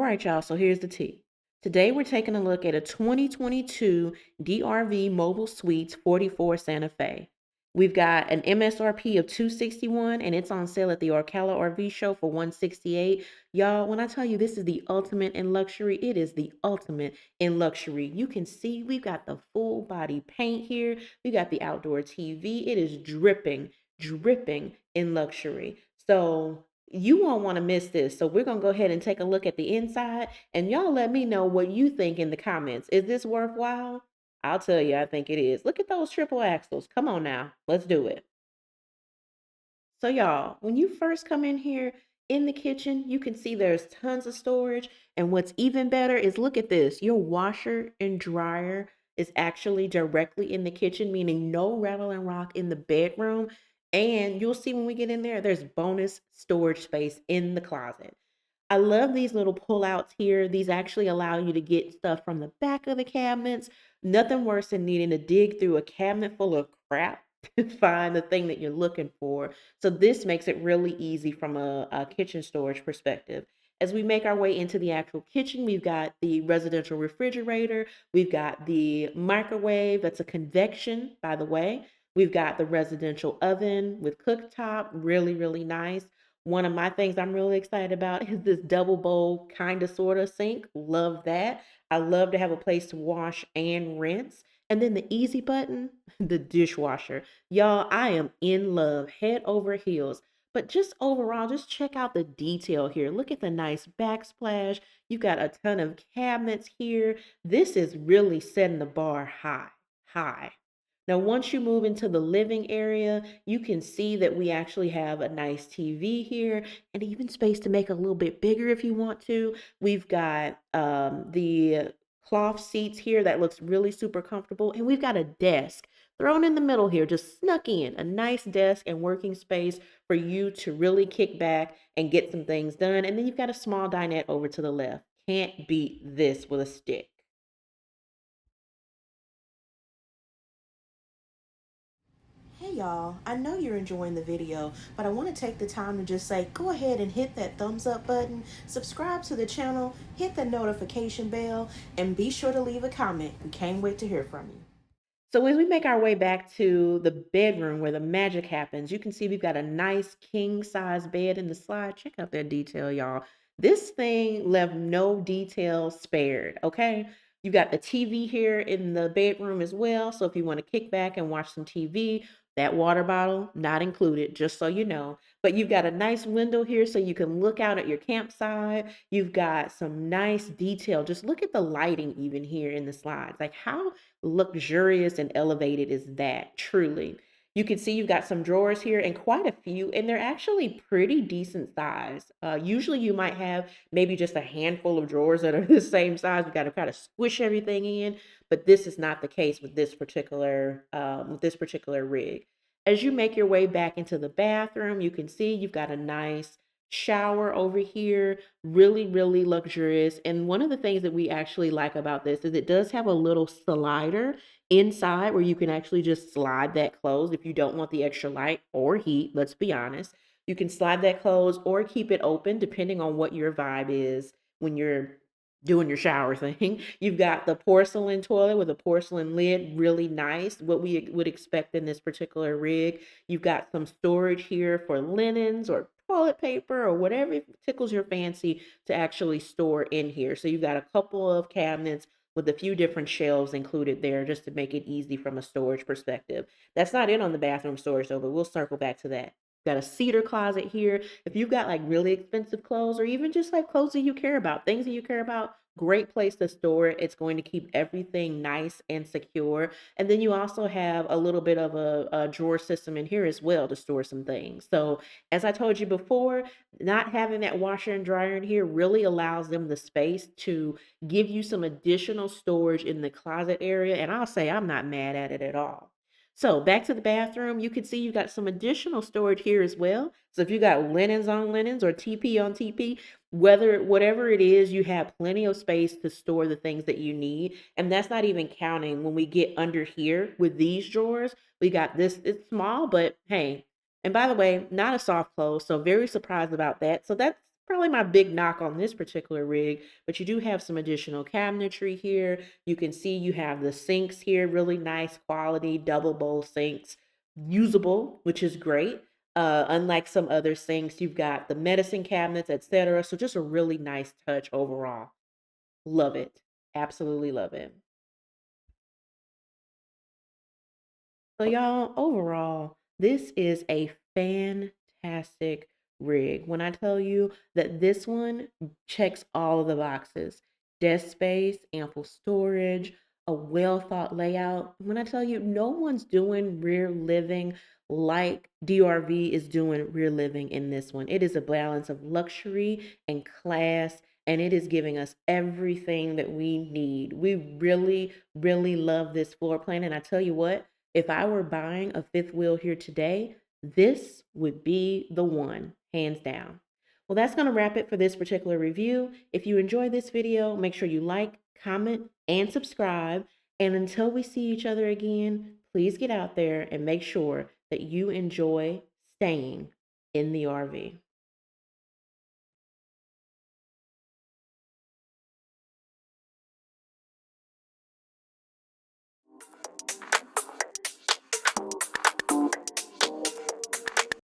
right, y'all, so here's the tea. Today we're taking a look at a 2022 DRV Mobile Suites 44 Santa Fe. We've got an MSRP of 261 and it's on sale at the Ocala RV show for 168. Y'all, when I tell you this is the ultimate in luxury, it is the ultimate in luxury. You can see we've got the full body paint here. We got the outdoor TV. It is dripping in luxury. So you won't want to miss this. So we're going to go ahead and take a look at the inside and y'all let me know what you think in the comments. Is this worthwhile? I'll tell you, I think it is. Look at those triple axles. Come on now. Let's do it. So y'all, when you first come in here in the kitchen, you can see there's tons of storage. And what's even better is look at this. Your washer and dryer is actually directly in the kitchen, meaning no rattle and rock in the bedroom. And you'll see when we get in there, there's bonus storage space in the closet. I love these little pull-outs here. These actually allow you to get stuff from the back of the cabinets. Nothing worse than needing to dig through a cabinet full of crap to find the thing that you're looking for. So this makes it really easy from a kitchen storage perspective. As we make our way into the actual kitchen, we've got the residential refrigerator. We've got the microwave. That's a convection, by the way. We've got the residential oven with cooktop. Really, really nice. One of my things I'm really excited about is this double bowl kind of sort of sink. Love that. I love to have a place to wash and rinse. And then the easy button, the dishwasher. Y'all, I am in love, head over heels. But just overall, just check out the detail here. Look at the nice backsplash. You got a ton of cabinets here. This is really setting the bar high, high. Now, once you move into the living area, you can see that we actually have a nice TV here and even space to make it a little bit bigger if you want to. We've got the cloth seats here that looks really super comfortable. And we've got a desk thrown in the middle here, just snuck in a nice desk and working space for you to really kick back and get some things done. And then you've got a small dinette over to the left. Can't beat this with a stick. Hey y'all, I know you're enjoying the video, but I want to take the time to just say, go ahead and hit that thumbs up button, subscribe to the channel, hit the notification bell, and be sure to leave a comment. We can't wait to hear from you. So as we make our way back to the bedroom where the magic happens, you can see we've got a nice king size bed in the slide. Check out that detail, y'all. This thing left no detail spared, okay? You got the TV here in the bedroom as well. So if you want to kick back and watch some TV, that water bottle not included, just so you know. But you've got a nice window here so you can look out at your campsite. You've got some nice detail. Just look at the lighting even here in the slides. Like how luxurious and elevated is that, truly. You can see you've got some drawers here and quite a few, and they're actually pretty decent size. Usually you might have maybe just a handful of drawers that are the same size. We got to kind of squish everything in, but this is not the case with this particular rig. As you make your way back into the bathroom, you can see you've got a nice shower over here, really, really luxurious. And one of the things that we actually like about this is it does have a little slider inside where you can actually just slide that closed if you don't want the extra light or heat, let's be honest. You can slide that closed or keep it open depending on what your vibe is when you're doing your shower thing. You've got the porcelain toilet with a porcelain lid, really nice, what we would expect in this particular rig. You've got some storage here for linens or toilet paper or whatever tickles your fancy to actually store in here. So you've got a couple of cabinets with a few different shelves included there just to make it easy from a storage perspective. That's not it on the bathroom storage though, but we'll circle back to that. Got a cedar closet here. If you've got like really expensive clothes or even just like clothes that you care about, things that you care about, great place to store it. It's going to keep everything nice and secure. And then you also have a little bit of a drawer system in here as well to store some things. So as I told you before, not having that washer and dryer in here really allows them the space to give you some additional storage in the closet area. And I'll say I'm not mad at it at all. So back to the bathroom, you can see you've got some additional storage here as well. So if you got linens on linens or TP on TP, whatever it is, you have plenty of space to store the things that you need. And that's not even counting when we get under here with these drawers. We got this, it's small, but hey, and by the way, not a soft close, so very surprised about that. So that's probably my big knock on this particular rig, but you do have some additional cabinetry here. You can see you have the sinks here, really nice quality double bowl sinks, usable, which is great. Unlike some other sinks, you've got the medicine cabinets, etc. So just a really nice touch overall. Love it. Absolutely love it. So, y'all, overall, this is a fantastic rig. When I tell you that this one checks all of the boxes, desk space, ample storage, a well thought layout. When I tell you no one's doing rear living like DRV is doing rear living in this one, it is a balance of luxury and class. And it is giving us everything that we need. We really, really love this floor plan. And I tell you what, if I were buying a fifth wheel here today, this would be the one, hands down. Well, that's going to wrap it for this particular review. If you enjoyed this video, make sure you like, comment, and subscribe. And until we see each other again, please get out there and make sure that you enjoy staying in the RV.